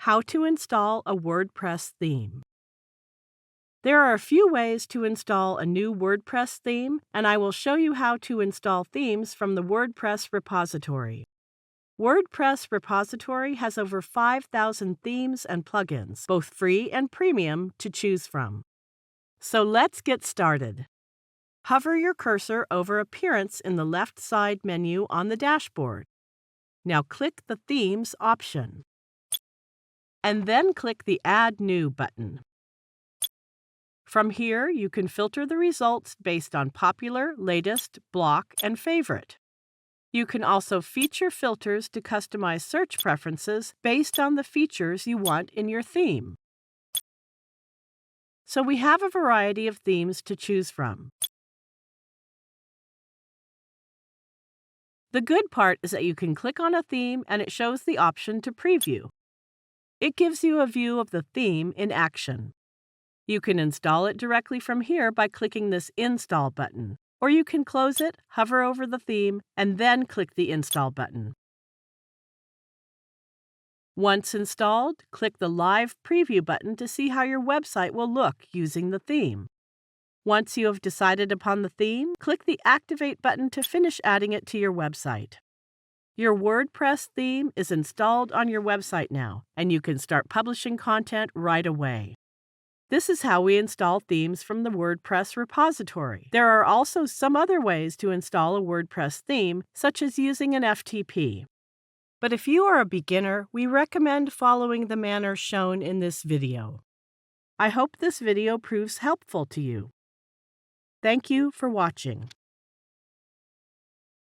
How to install a WordPress theme. There are a few ways to install a new WordPress theme, and I will show you how to install themes from the WordPress repository. WordPress repository has over 5,000 themes and plugins, both free and premium, to choose from. So let's get started. Hover your cursor over Appearance in the left side menu on the dashboard. Now click the Themes option, and then click the Add New button. From here, you can filter the results based on popular, latest, block, and favorite. You can also feature filters to customize search preferences based on the features you want in your theme. So we have a variety of themes to choose from. The good part is that you can click on a theme and it shows the option to preview. It gives you a view of the theme in action. You can install it directly from here by clicking this Install button, or you can close it, hover over the theme, and then click the Install button. Once installed, click the Live Preview button to see how your website will look using the theme. Once you have decided upon the theme, click the Activate button to finish adding it to your website. Your WordPress theme is installed on your website now, and you can start publishing content right away. This is how we install themes from the WordPress repository. There are also some other ways to install a WordPress theme, such as using an FTP. But if you are a beginner, we recommend following the manner shown in this video. I hope this video proves helpful to you. Thank you for watching.